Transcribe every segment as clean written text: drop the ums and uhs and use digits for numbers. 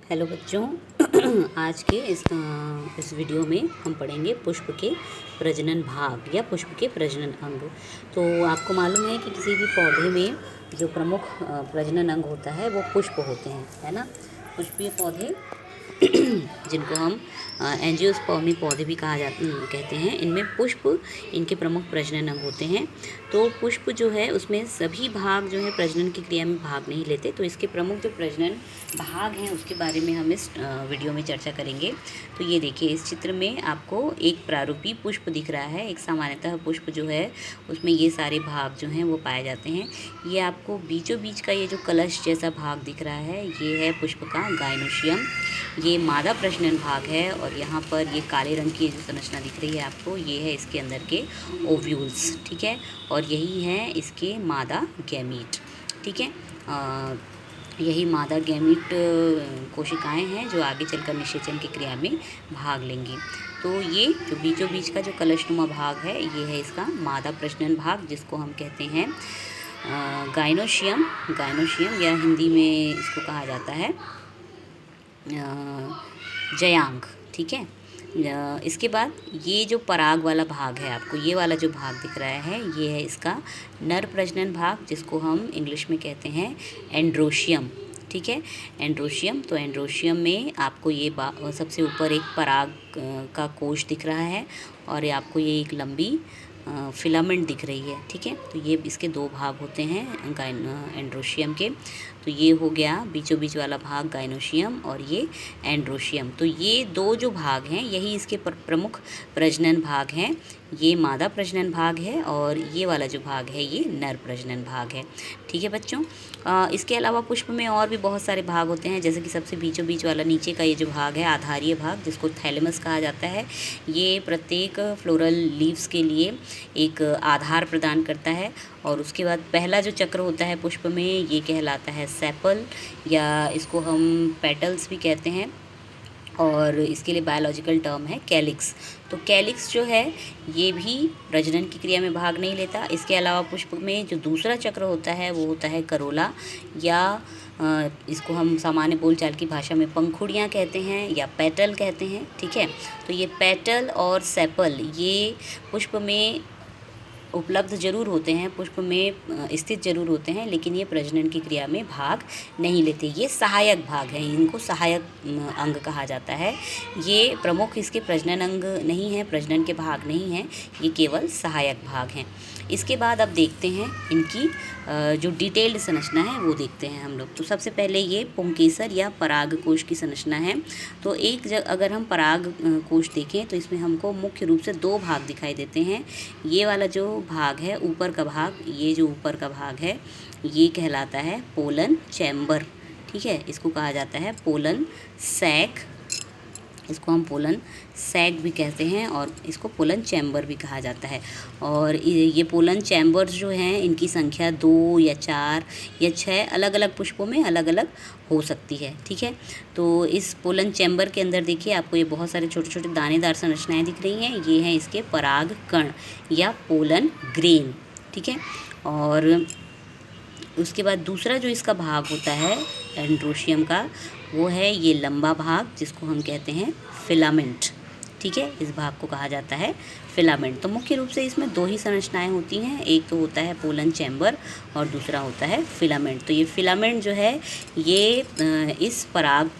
Hello बच्चों। आज के इस वीडियो में हम पढ़ेंगे पुष्प के प्रजनन भाग या पुष्प के प्रजनन अंग। तो आपको मालूम है कि किसी भी पौधे में जो प्रमुख प्रजनन अंग होता है वो पुष्प होते हैं, है ना। पुष्पीय पौधे जिनको हम एंजियोस्पर्मी पौधे भी कहते हैं, इनमें पुष्प इनके प्रमुख प्रजनन अंग होते हैं। तो पुष्प जो है उसमें सभी भाग जो है प्रजनन की क्रिया में भाग नहीं लेते। तो इसके प्रमुख जो प्रजनन भाग हैं उसके बारे में हम इस वीडियो में चर्चा करेंगे। तो ये देखिए, इस चित्र में आपको एक प्रारूपी पुष्प दिख रहा है। एक सामान्यतः पुष्प जो है उसमें ये सारे भाग जो हैं वो पाए जाते हैं। ये आपको बीचों बीच का ये जो कलश जैसा भाग दिख रहा है, ये है पुष्प का गाइनोशियम। ये मादा प्रजनन भाग है और यहाँ पर ये काले रंग की जो संरचना दिख रही है आपको, ये है इसके अंदर के ओव्यूल्स, ठीक है। और यही है इसके मादा गैमीट, ठीक है। यही मादा गैमीट कोशिकाएं हैं जो आगे चलकर निषेचन की क्रिया में भाग लेंगी। तो ये जो बीचों बीच का जो कलशनुमा भाग है, ये है इसका मादा प्रजनन भाग, जिसको हम कहते हैं गाइनोशियम। गाइनोशियम या हिंदी में इसको कहा जाता है जयांग, ठीक है। इसके बाद ये जो पराग वाला भाग है, आपको ये वाला जो भाग दिख रहा है, ये है इसका नर प्रजनन भाग, जिसको हम इंग्लिश में कहते हैं एंड्रोशियम, ठीक है। एंड्रोशियम। तो एंड्रोशियम में आपको ये सबसे ऊपर एक पराग का कोश दिख रहा है और ये आपको ये एक लंबी फिलामेंट दिख रही है, ठीक है। तो ये इसके दो भाग होते हैं एंड्रोशियम के। तो ये हो गया बीचों बीच वाला भाग गाइनोशियम और ये एंड्रोशियम। तो ये दो जो भाग हैं यही इसके प्रमुख प्रजनन भाग हैं। ये मादा प्रजनन भाग है और ये वाला जो भाग है ये नर प्रजनन भाग है, ठीक है बच्चों। इसके अलावा पुष्प में और भी बहुत सारे भाग होते हैं, जैसे कि सबसे बीचों बीच वाला नीचे का ये जो भाग है आधारीय भाग, जिसको थैलेमस कहा जाता है। ये प्रत्येक फ्लोरल लीव्स के लिए एक आधार प्रदान करता है। और उसके बाद पहला जो चक्र होता है पुष्प में, ये कहलाता है सेपल, या इसको हम पेटल्स भी कहते हैं। और इसके लिए बायोलॉजिकल टर्म है कैलिक्स। तो कैलिक्स जो है ये भी प्रजनन की क्रिया में भाग नहीं लेता। इसके अलावा पुष्प में जो दूसरा चक्र होता है वो होता है करोला, या इसको हम सामान्य बोलचाल की भाषा में पंखुड़ियाँ कहते हैं या पेटल कहते हैं, ठीक है। तो ये पेटल और सेपल ये पुष्प में उपलब्ध जरूर होते हैं, पुष्प में स्थित जरूर होते हैं, लेकिन ये प्रजनन की क्रिया में भाग नहीं लेते। ये सहायक भाग हैं, इनको सहायक अंग कहा जाता है। ये प्रमुख इसके प्रजनन अंग नहीं है, प्रजनन के भाग नहीं हैं, ये केवल सहायक भाग हैं। इसके बाद अब देखते हैं इनकी जो डिटेल्ड संरचना है वो देखते हैं हम लोग। तो सबसे पहले ये पुंकेसर या पराग कोश की संरचना है। तो अगर हम पराग कोश देखें तो इसमें हमको मुख्य रूप से दो भाग दिखाई देते हैं। ये वाला जो भाग है ऊपर का भाग, ये जो ऊपर का भाग है ये कहलाता है पोलन चैम्बर, ठीक है। इसको कहा जाता है पोलन सैक, इसको हम पोलन सैक भी कहते हैं और इसको पोलन चैम्बर भी कहा जाता है। और ये पोलन चैम्बर्स जो हैं इनकी संख्या 2 या 4 या 6 अलग अलग पुष्पों में अलग अलग हो सकती है, ठीक है। तो इस पोलन चैम्बर के अंदर देखिए आपको ये बहुत सारे छोटे छोटे दानेदार संरचनाएं दिख रही हैं। ये हैं इसके पराग कण या पोलन ग्रेन, ठीक है। और उसके बाद दूसरा जो इसका भाग होता है एंड्रोशियम का, वो है ये लंबा भाग, जिसको हम कहते हैं फिलामेंट, ठीक है। इस भाग को कहा जाता है फिलामेंट। तो मुख्य रूप से इसमें दो ही संरचनाएं होती हैं, एक तो होता है पोलन चैम्बर और दूसरा होता है फिलामेंट। तो ये फिलामेंट जो है ये इस पराग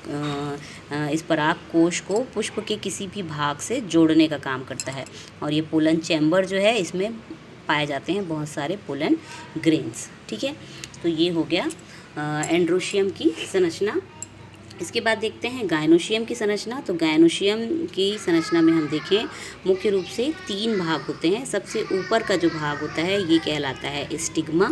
कोश को पुष्प के किसी भी भाग से जोड़ने का काम करता है। और ये पोलन चैम्बर जो है इसमें पाए जाते हैं बहुत सारे पोलन ग्रेन्स, ठीक है। तो ये हो गया एंड्रोशियम की संरचना। इसके बाद देखते हैं गाइनोशियम की संरचना। तो गाइनोशियम की संरचना में हम देखें मुख्य रूप से 3 भाग होते हैं। सबसे ऊपर का जो भाग होता है ये कहलाता है स्टिग्मा।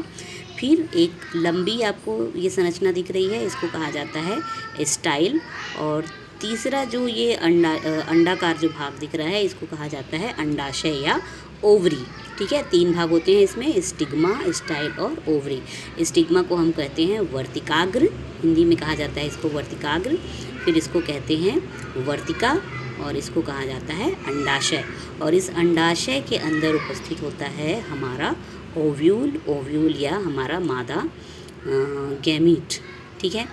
फिर एक लंबी आपको ये संरचना दिख रही है, इसको कहा जाता है स्टाइल। और तीसरा जो ये अंडाकार जो भाग दिख रहा है इसको कहा जाता है अंडाशय या ओवरी, ठीक है। 3 भाग होते हैं इसमें, स्टिग्मा, स्टाइल और ओवरी। स्टिग्मा को हम कहते हैं वर्तिकाग्र, हिंदी में कहा जाता है इसको वर्तिकाग्र। फिर इसको कहते हैं वर्तिका और इसको कहा जाता है अंडाशय। और इस अंडाशय के अंदर उपस्थित होता है हमारा ओव्यूल या हमारा मादा गैमीट, ठीक है।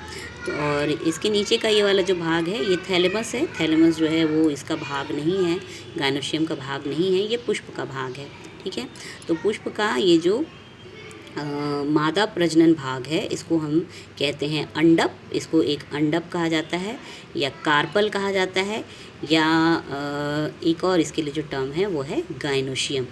तो और इसके नीचे का ये वाला जो भाग है ये थैलेमस है। थैलेमस जो है वो इसका भाग नहीं है, गायनोशियम का भाग नहीं है, ये पुष्प का भाग है। ठीक है, तो पुष्प का ये जो मादा प्रजनन भाग है इसको हम कहते हैं अंडप। इसको एक अंडप कहा जाता है या कार्पल कहा जाता है, या एक और इसके लिए जो टर्म है वो है गायनोशियम।